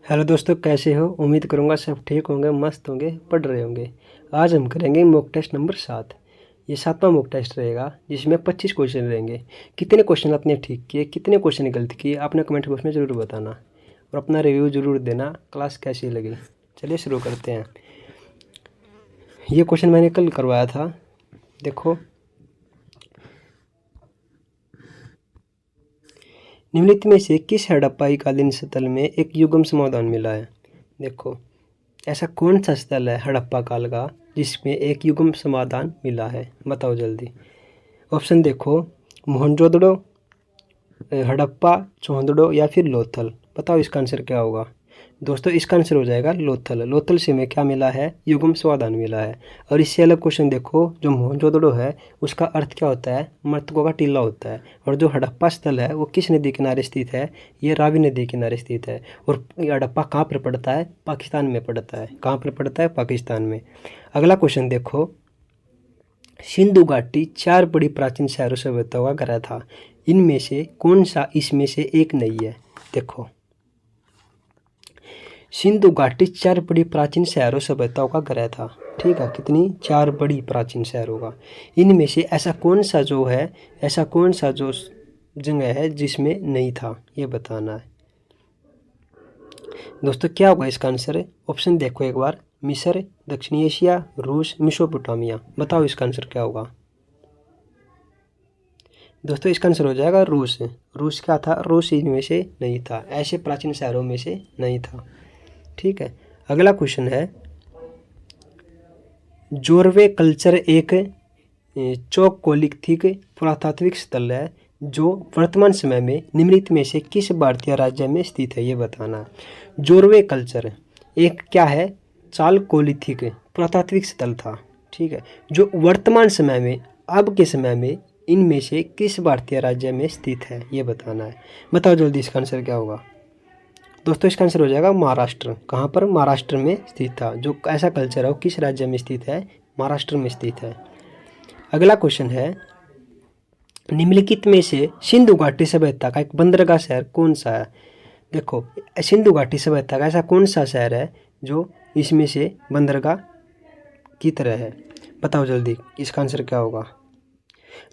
Hello दोस्तों, कैसे हो? उम्मीद करूंगा सब ठीक होंगे, मस्त होंगे, पढ़ रहे होंगे। आज हम करेंगे मॉक टेस्ट नंबर 7। ये 7वां मॉक टेस्ट रहेगा जिसमें 25 क्वेश्चन रहेंगे। कितने क्वेश्चन आपने ठीक किए, कितने क्वेश्चन गलत किए, आपने कमेंट बॉक्स में ज़रूर बताना और अपना रिव्यू ज़रूर देना, क्लास कैसी लगी। चलिए शुरू करते हैं। ये क्वेश्चन मैंने कल करवाया था, देखो। निम्नलिखित में से किस हड़प्पाई कालीन स्थल में एक युगम समाधान मिला है? देखो, ऐसा कौन सा स्थल है हड़प्पा काल का जिसमें एक युगम समाधान मिला है? बताओ जल्दी। ऑप्शन देखो, मोहनजोदड़ो, हड़प्पा, चौंदड़ो या फिर लोथल। बताओ इसका आंसर क्या होगा? दोस्तों, इसका आंसर हो जाएगा लोथल। लोथल से में क्या मिला है? युगम समाधान मिला है। और इससे अलग क्वेश्चन देखो, जो मोहनजोदड़ो है उसका अर्थ क्या होता है? मृतकों का टीला होता है। और जो हड़प्पा स्थल है वो किस नदी किनारे स्थित है? ये रावी नदी किनारे स्थित है। और हड़प्पा कहाँ पर पड़ता है? पाकिस्तान में पड़ता है। कहाँ पर पड़ता है? पाकिस्तान में। अगला क्वेश्चन देखो, सिंधु घाटी 4 बड़ी प्राचीन शहरों से बहता हुआ गया था। इनमें से कौन सा इसमें से एक नहीं है? देखो, सिंधु घाटी 4 बड़ी प्राचीन शहरों से बहता हुआ गया था। ठीक है, कितनी? 4 बड़ी प्राचीन शहरों का। इनमें से ऐसा कौन सा जो है, ऐसा कौन सा जो जगह है जिसमें नहीं था, ये बताना है। दोस्तों, क्या होगा इसका आंसर? ऑप्शन देखो एक बार, मिस्र, दक्षिणी एशिया, रूस, मेसोपोटामिया। बताओ इसका आंसर क्या होगा? दोस्तों, इसका आंसर हो जाएगा रूस। रूस क्या था? रूस इनमें से नहीं था, ऐसे प्राचीन शहरों में से नहीं था। ठीक है, अगला क्वेश्चन है, जोरवे कल्चर एक चौकोलिथिक पुरातात्विक स्थल है जो वर्तमान समय में निम्नलिखित में से किस भारतीय राज्य में स्थित है? ये बताना है। जोरवे कल्चर एक क्या है? चालकोलिथिक पुरातात्विक स्थल था। ठीक है, जो वर्तमान समय में, अब के समय में इनमें से किस भारतीय राज्य में स्थित है? ये बताना है। बताओ जल्दी इसका आंसर क्या होगा? दोस्तों, इसका आंसर हो जाएगा महाराष्ट्र। कहाँ पर? महाराष्ट्र में स्थित था। जो ऐसा कल्चर है वो किस राज्य में स्थित है? महाराष्ट्र में स्थित है। अगला क्वेश्चन है, निम्नलिखित में से सिंधु घाटी सभ्यता का एक बंदरगाह शहर कौन सा है? देखो, सिंधु घाटी सभ्यता का ऐसा कौन सा शहर है जो इसमें से बंदरगाह की तरह है? बताओ जल्दी इसका आंसर क्या होगा?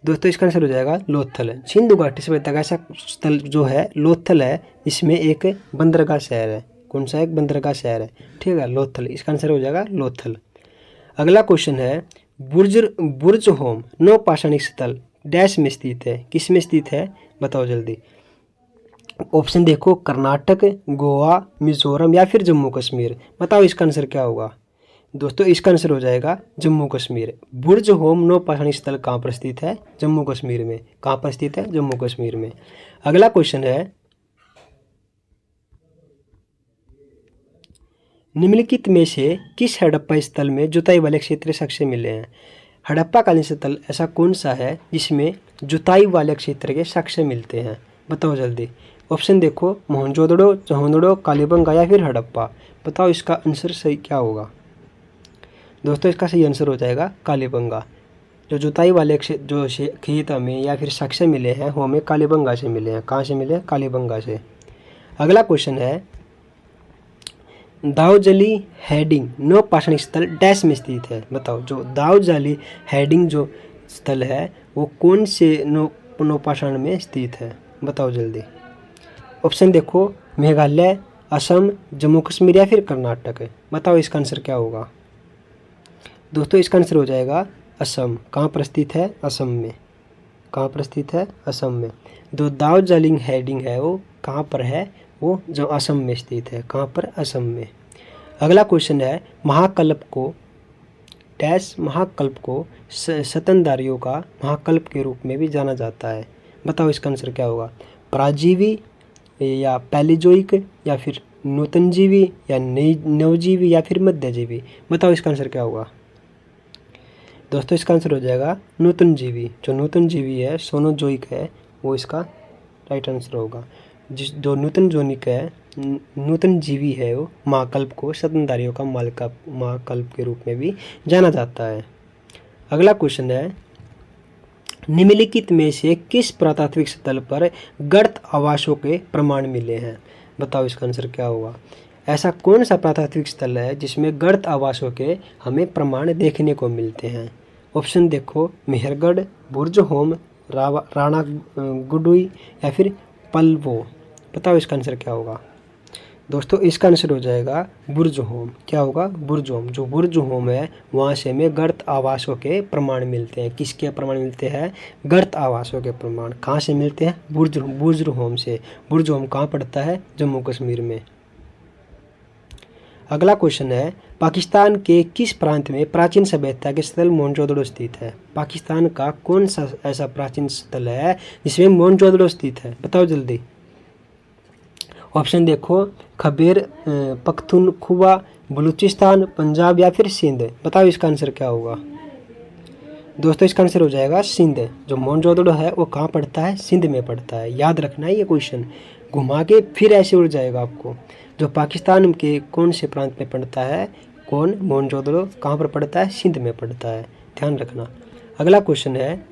दोस्तों, इसका आंसर हो जाएगा लोथल। सिंधु घाटी सभ्यता का ऐसा स्थल जो है लोथल है, इसमें एक बंदरगाह शहर है। कौन सा? एक बंदरगाह शहर है। ठीक है, लोथल। इसका आंसर हो जाएगा लोथल। अगला क्वेश्चन है, बुर्ज होम नौ पाषाणिक स्थल डैश में स्थित है? किस में स्थित है? बताओ जल्दी। ऑप्शन देखो, कर्नाटक, गोवा, मिजोरम या फिर जम्मू कश्मीर। बताओ इसका आंसर क्या होगा? दोस्तों, इसका आंसर हो जाएगा जम्मू कश्मीर। बुर्ज होम नौ पाषाणिक स्थल कहाँ पर स्थित है? जम्मू कश्मीर में। कहाँ पर स्थित है? जम्मू कश्मीर में। अगला क्वेश्चन है, निम्नलिखित में से किस हड़प्पा स्थल में जुताई वाले क्षेत्र साक्ष्य मिले हैं? हड़प्पा कालीन स्थल ऐसा कौन सा है जिसमें जुताई वाले क्षेत्र के साक्ष्य मिलते हैं? बताओ जल्दी। ऑप्शन देखो, मोहनजोदड़ो, चौंदड़ो, कालीबंगा या फिर हड़प्पा। बताओ इसका आंसर सही क्या होगा? दोस्तों, इसका सही आंसर हो जाएगा कालीबंगा। जो जुताई वाले जो खेत हमें या फिर साक्ष्य मिले हैं वो हमें कालीबंगा से मिले हैं। कहाँ से मिले? कालीबंगा से। अगला क्वेश्चन है, दाऊदजाली हेडिंग नौ पाषाणिक स्थल डैश में स्थित है? बताओ, जो दाऊदजाली हेडिंग जो स्थल है वो कौन से नौ पाषाण में स्थित है? बताओ जल्दी। ऑप्शन देखो, मेघालय, असम, जम्मू कश्मीर या फिर कर्नाटक। बताओ इसका आंसर क्या होगा? दोस्तों, इसका आंसर हो जाएगा असम। कहाँ पर स्थित है? असम में। कहाँ पर स्थित है? असम में। जो दाऊदजाली हेडिंग है वो कहाँ पर है? वो जो असम में स्थित है। कहाँ पर? असम में। अगला क्वेश्चन है, महाकल्प को स्तनधारियों का महाकल्प के रूप में भी जाना जाता है। बताओ इसका आंसर क्या होगा? पराजीवी या पैलिजोइक या फिर नूतनजीवी या नवजीवी या फिर मध्यजीवी। बताओ इसका आंसर क्या होगा? दोस्तों, इसका आंसर हो जाएगा नूतनजीवी। जो नूतनजीवी है, सोनोजोइक है, वो इसका राइट आंसर होगा। जो नूतन जीवी है वो महाकल्प को स्तनधारियों का महाकल्प के रूप में भी जाना जाता है। अगला क्वेश्चन है, निम्नलिखित में से किस पुरातात्विक स्थल पर गर्त आवासों के प्रमाण मिले हैं? बताओ इसका आंसर क्या होगा? ऐसा कौन सा पुरातात्विक स्थल है जिसमें गर्त आवासों के हमें प्रमाण देखने को मिलते हैं? ऑप्शन देखो, मेहरगढ़, बुर्ज होम, राणा गुडुई या फिर पल्वो। बताओ इसका आंसर क्या होगा? दोस्तों इसका आंसर हो जाएगा बुर्ज होम। क्या होगा? बुर्ज होम। जो बुर्ज होम है वहाँ से हमें गर्त आवासों के प्रमाण मिलते हैं। किसके प्रमाण मिलते हैं? गर्त आवासों के प्रमाण। कहाँ से मिलते हैं? बुर्ज होम से। बुर्ज होम कहाँ पड़ता है? जम्मू कश्मीर में। अगला क्वेश्चन है, पाकिस्तान के किस प्रांत में प्राचीन सभ्यता के स्थल मोहनजोदड़ो स्थित है? पाकिस्तान का कौन सा ऐसा प्राचीन स्थल है जिसमें मोहनजोदड़ो स्थित है? बताओ जल्दी। ऑप्शन देखो, खैबर पख्तूनख्वा, बलूचिस्तान, पंजाब या फिर सिंध। बताओ इसका आंसर क्या होगा? दोस्तों इसका आंसर हो जाएगा सिंध। जो मोहनजोदड़ो है वो कहाँ पड़ता है? सिंध में पड़ता है। याद रखना है ये क्वेश्चन, घुमा के फिर ऐसे उड़ जाएगा आपको। जो पाकिस्तान के कौन से प्रांत में पड़ता है? कौन? मोहनजोदड़ो कहाँ पर पड़ता है? सिंध में पड़ता है। ध्यान रखना। अगला क्वेश्चन है,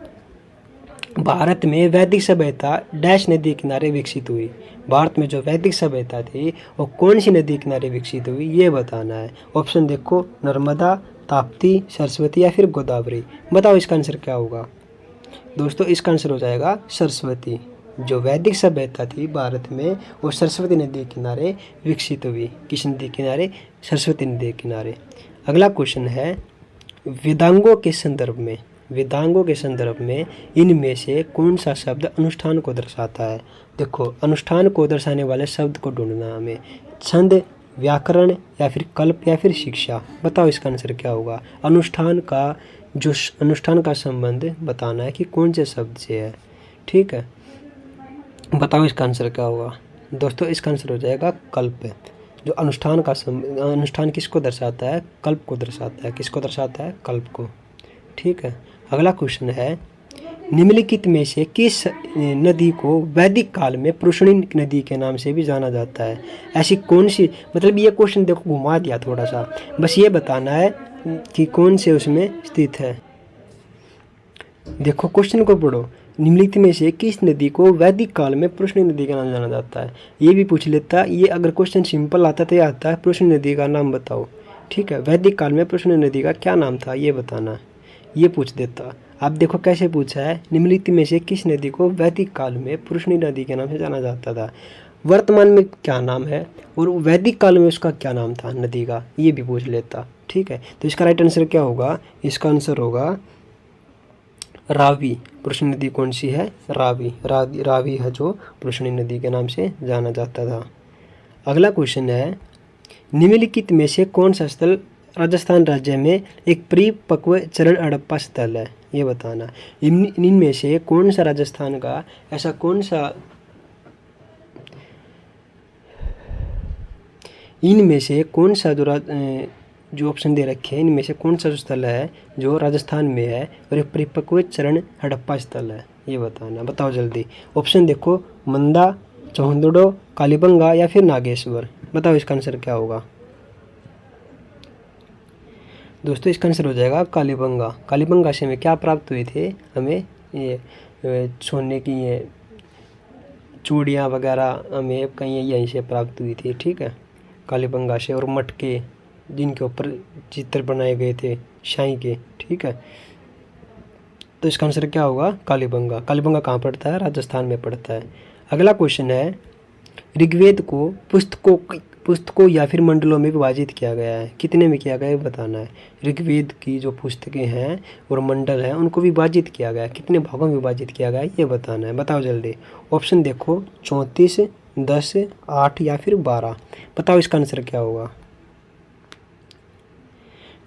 भारत में वैदिक सभ्यता डैश नदी किनारे विकसित हुई? भारत में जो वैदिक सभ्यता थी वो कौन सी नदी किनारे विकसित हुई ये बताना है। ऑप्शन देखो, नर्मदा, ताप्ती, सरस्वती या फिर गोदावरी। बताओ इसका आंसर क्या होगा? दोस्तों इसका आंसर हो जाएगा सरस्वती। जो वैदिक सभ्यता थी भारत में वो सरस्वती नदी के किनारे विकसित हुई। किस नदी के किनारे? सरस्वती नदी के किनारे। अगला क्वेश्चन है, वेदांगों के संदर्भ में इनमें से कौन सा शब्द अनुष्ठान को दर्शाता है? देखो, अनुष्ठान को दर्शाने वाले शब्द को ढूंढना हमें। छंद, व्याकरण या फिर कल्प या फिर शिक्षा। बताओ इसका आंसर क्या होगा? अनुष्ठान का संबंध बताना है कि कौन से शब्द से है। ठीक है, बताओ इसका आंसर क्या होगा? दोस्तों इसका आंसर हो जाएगा कल्प। जो अनुष्ठान किसको दर्शाता है? कल्प को दर्शाता है। किसको दर्शाता है? कल्प को। ठीक है, अगला क्वेश्चन है, निम्नलिखित में से किस नदी को वैदिक काल में पुरुषणी नदी के नाम से भी जाना जाता है? ऐसी कौन सी, मतलब ये क्वेश्चन देखो घुमा दिया थोड़ा सा, बस ये बताना है कि कौन से उसमें स्थित है। देखो क्वेश्चन को पढ़ो, निम्नलिखित में से किस नदी को वैदिक काल में पुरुषणी नदी का नाम जाना जाता है? ये भी पूछ लेता। ये अगर क्वेश्चन सिंपल आता तो ये आता है पुरुषणी नदी का नाम बताओ। ठीक है, वैदिक काल में पुरुषणी नदी का क्या नाम था ये बताना, ये पूछ देता। आप देखो कैसे पूछा है, निम्नलिखित में से किस नदी को वैदिक काल में पुरुषणी नदी के नाम से जाना जाता था? वर्तमान में क्या नाम है और वैदिक काल में उसका क्या नाम था नदी का, ये भी पूछ लेता। ठीक है, तो इसका राइट आंसर क्या होगा? इसका आंसर होगा रावी। पुरुषणी नदी कौन सी है? रावी है जो पुरुषणी नदी के नाम से जाना जाता था। अगला क्वेश्चन है, निम्नलिखित में से कौन सा स्थल राजस्थान राज्य में एक परिपक्व चरण हड़प्पा स्थल है? ये बताना। इनमें से कौन सा राजस्थान का ऐसा कौन सा, इनमें से कौन सा जो ऑप्शन दे रखे हैं इनमें से कौन सा स्थल है जो राजस्थान में है और एक परिपक्व चरण हड़प्पा स्थल है? ये बताना। बताओ जल्दी। ऑप्शन देखो, मंदा, चौहदड़ो, कालीबंगा या फिर नागेश्वर। बताओ इसका आंसर क्या होगा? दोस्तों इसका आंसर हो जाएगा कालीबंगा। कालीबंगा से हमें क्या प्राप्त हुए थे? हमें ये सोने की ये चूड़ियाँ वगैरह हमें कहीं यहीं से प्राप्त हुई थी। ठीक है, कालीबंगा से, और मटके जिनके ऊपर चित्र बनाए गए थे शाही के। ठीक है, तो इसका आंसर क्या होगा? कालीबंगा। कालीबंगा कहाँ पड़ता है? राजस्थान में पड़ता है। अगला क्वेश्चन है, ऋग्वेद को पुस्तकों या फिर मंडलों में विभाजित किया गया है? कितने में किया गया है बताना है। ऋग्वेद की जो पुस्तकें हैं और मंडल हैं उनको विभाजित किया गया है, कितने भागों में विभाजित किया गया है ये बताना है। बताओ जल्दी। ऑप्शन देखो, 34, 10, 8 या फिर 12। बताओ इसका आंसर क्या होगा?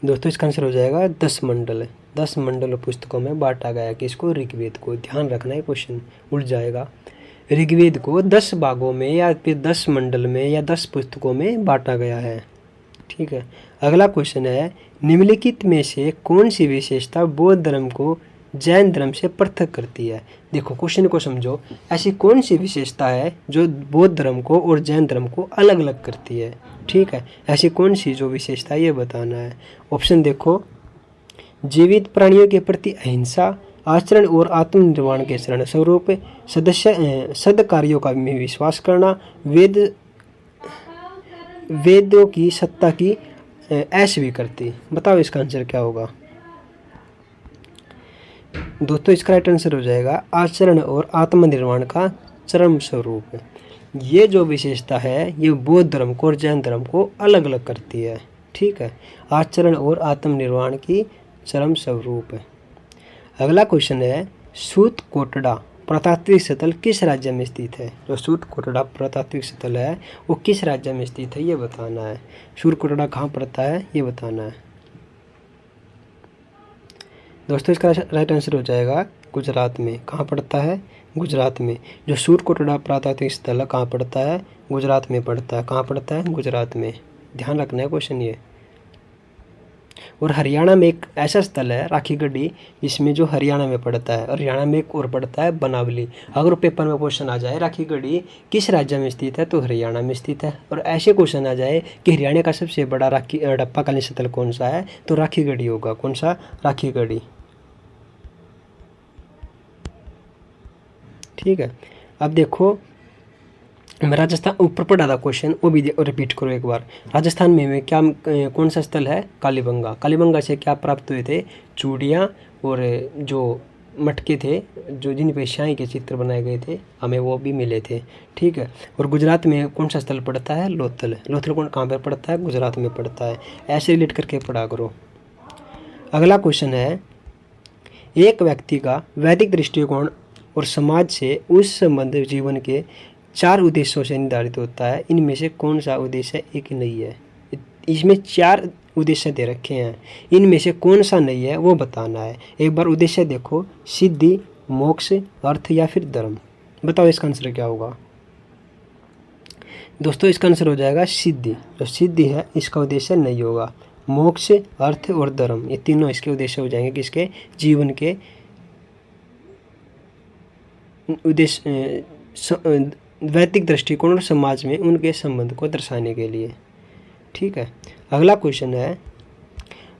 दोस्तों इसका आंसर हो जाएगा 10 मंडल। 10 मंडल पुस्तकों में बांटा गया है। किसको? ऋग्वेद को। ध्यान रखना है, क्वेश्चन उड़ जाएगा। ऋग्वेद को 10 भागों में या फिर 10 मंडल में या 10 पुस्तकों में बांटा गया है। ठीक है, अगला क्वेश्चन है, निम्नलिखित में से कौन सी विशेषता बौद्ध धर्म को जैन धर्म से पृथक करती है? देखो क्वेश्चन को समझो, ऐसी कौन सी विशेषता है जो बौद्ध धर्म को और जैन धर्म को अलग अलग करती है? ठीक है, ऐसी कौन सी जो विशेषता ये बताना है। ऑप्शन देखो, जीवित प्राणियों के प्रति अहिंसा, आचरण और आत्मनिर्वाण के शरण स्वरूप, सद कार्यों का में विश्वास करना, वेदों की सत्ता की अस्वीकृति। बताओ इसका आंसर क्या होगा। दोस्तों इसका राइट आंसर हो जाएगा आचरण और आत्मनिर्वाण का चरम स्वरूप। ये जो विशेषता है ये बौद्ध धर्म को और जैन धर्म को अलग अलग करती है। ठीक है, आचरण और आत्मनिर्वाण की चरम स्वरूप है। अगला क्वेश्चन है सूत कोटड़ा पुरातात्विक स्थल किस राज्य में स्थित है। जो सूत कोटड़ा पुरातात्विक स्थल है वो किस राज्य में स्थित है ये बताना है। सूत कोटड़ा कहाँ पड़ता है ये बताना है। दोस्तों इसका राइट आंसर हो जाएगा गुजरात में। कहाँ पड़ता है, गुजरात में। जो सूत कोटड़ा पुरातात्विक स्थल है कहाँ पड़ता है, गुजरात में पड़ता है। कहाँ पड़ता है, गुजरात में। ध्यान रखना है क्वेश्चन ये। और हरियाणा में एक ऐसा स्थल है राखीगढ़ी जिसमें जो हरियाणा में पड़ता है। और हरियाणा में एक और पड़ता है बनावली। अगर पेपर में क्वेश्चन आ जाए राखीगढ़ी किस राज्य में स्थित है तो हरियाणा में स्थित है। और ऐसे क्वेश्चन आ जाए कि हरियाणा का सबसे बड़ा हड़प्पाकालीन स्थल कौन सा है तो राखीगढ़ी होगा। कौन सा, राखीगढ़ी। ठीक है, अब देखो राजस्थान ऊपर पढ़ा था क्वेश्चन वो भी रिपीट करो एक बार। राजस्थान में क्या कौन सा स्थल है, कालीबंगा। कालीबंगा से क्या प्राप्त हुए थे, चूड़ियाँ और जो मटके थे जो जिन पे शाही के चित्र बनाए गए थे हमें वो भी मिले थे। ठीक है, और गुजरात में कौन सा स्थल पड़ता है, लोथल। लोथल कौन कहाँ पर पड़ता है, गुजरात में पड़ता है। ऐसे रिलेट करके पढ़ा करो। अगला क्वेश्चन है एक व्यक्ति का वैदिक दृष्टिकोण और समाज से उस संबंध जीवन के 4 उद्देश्यों से निर्धारित होता है। इनमें से कौन सा उद्देश्य एक नहीं है। इसमें 4 उद्देश्य दे रखे हैं, इनमें से कौन सा नहीं है वो बताना है। एक बार उद्देश्य देखो, सिद्धि, मोक्ष, अर्थ या फिर धर्म। बताओ इसका आंसर क्या होगा। दोस्तों इसका आंसर हो जाएगा सिद्धि। जो सिद्धि है इसका उद्देश्य नहीं होगा। मोक्ष, अर्थ और धर्म ये तीनों इसके उद्देश्य हो जाएंगे किसके, जीवन के उद्देश्य, वैदिक दृष्टिकोण और समाज में उनके संबंध को दर्शाने के लिए। ठीक है, अगला क्वेश्चन है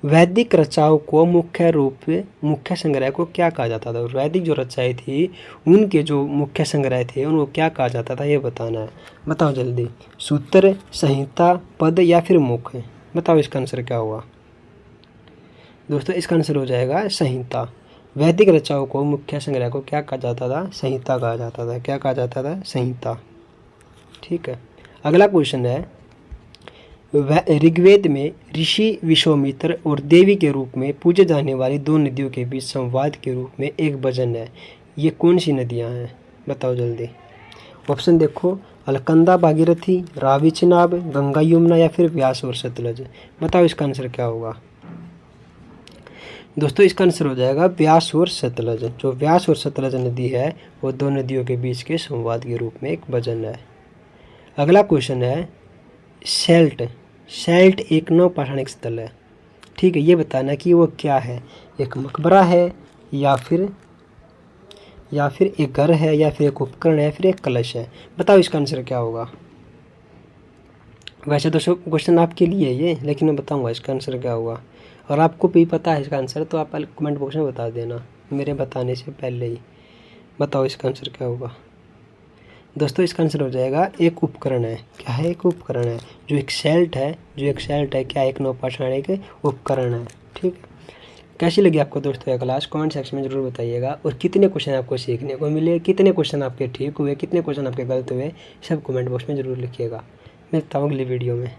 वैदिक रचनाओं को मुख्य संग्रह को क्या कहा जाता था। वैदिक जो रचनाएं थी उनके जो मुख्य संग्रह थे उनको क्या कहा जाता था ये बताना है। बताओ जल्दी। सूत्र, संहिता, पद या फिर मुख। बताओ इसका आंसर क्या होगा। दोस्तों इसका आंसर हो जाएगा संहिता। वैदिक रचनाओं को मुख्य संग्रह को क्या कहा जाता था, संहिता कहा जाता था। क्या कहा जाता था, संहिता। ठीक है, अगला क्वेश्चन है ऋग्वेद में ऋषि विश्वामित्र और देवी के रूप में पूजे जाने वाली 2 नदियों के बीच संवाद के रूप में एक भजन है। ये कौन सी नदियाँ हैं, बताओ जल्दी। ऑप्शन देखो, अलकनंदा भागीरथी, रावी चिनाब, गंगा यमुना या फिर व्यास और सतलज। बताओ इसका आंसर क्या होगा। दोस्तों इसका आंसर हो जाएगा व्यास और सतलज। जो व्यास और सतलज नदी है वो 2 नदियों के बीच के संवाद के रूप में एक भजन है। अगला क्वेश्चन है सेल्ट एक नौपाषाणिक स्थल है। ठीक है, ये बताना कि वो क्या है, एक मकबरा है या फिर एक घर है या फिर एक उपकरण है या फिर एक कलश है। बताओ इसका आंसर क्या होगा। वैसे तो क्वेश्चन आपके लिए है ये, लेकिन मैं बताऊंगा इसका आंसर क्या होगा। और आपको भी पता है इसका आंसर तो आप कमेंट बॉक्स में बता देना मेरे बताने से पहले ही। बताओ इसका आंसर क्या होगा। दोस्तों इसका आंसर हो जाएगा एक उपकरण है। क्या है, एक उपकरण है। जो एक सेल्ट है क्या, एक नौपाषाणिक उपकरण है। ठीक है, कैसी लगी आपको दोस्तों यह क्लास, कमेंट सेक्शन में जरूर बताइएगा। और कितने क्वेश्चन आपको सीखने को मिले, कितने क्वेश्चन आपके ठीक हुए, कितने क्वेश्चन आपके गलत हुए, सब कमेंट बॉक्स में जरूर लिखिएगा। मिलता हूँ अगली वीडियो में।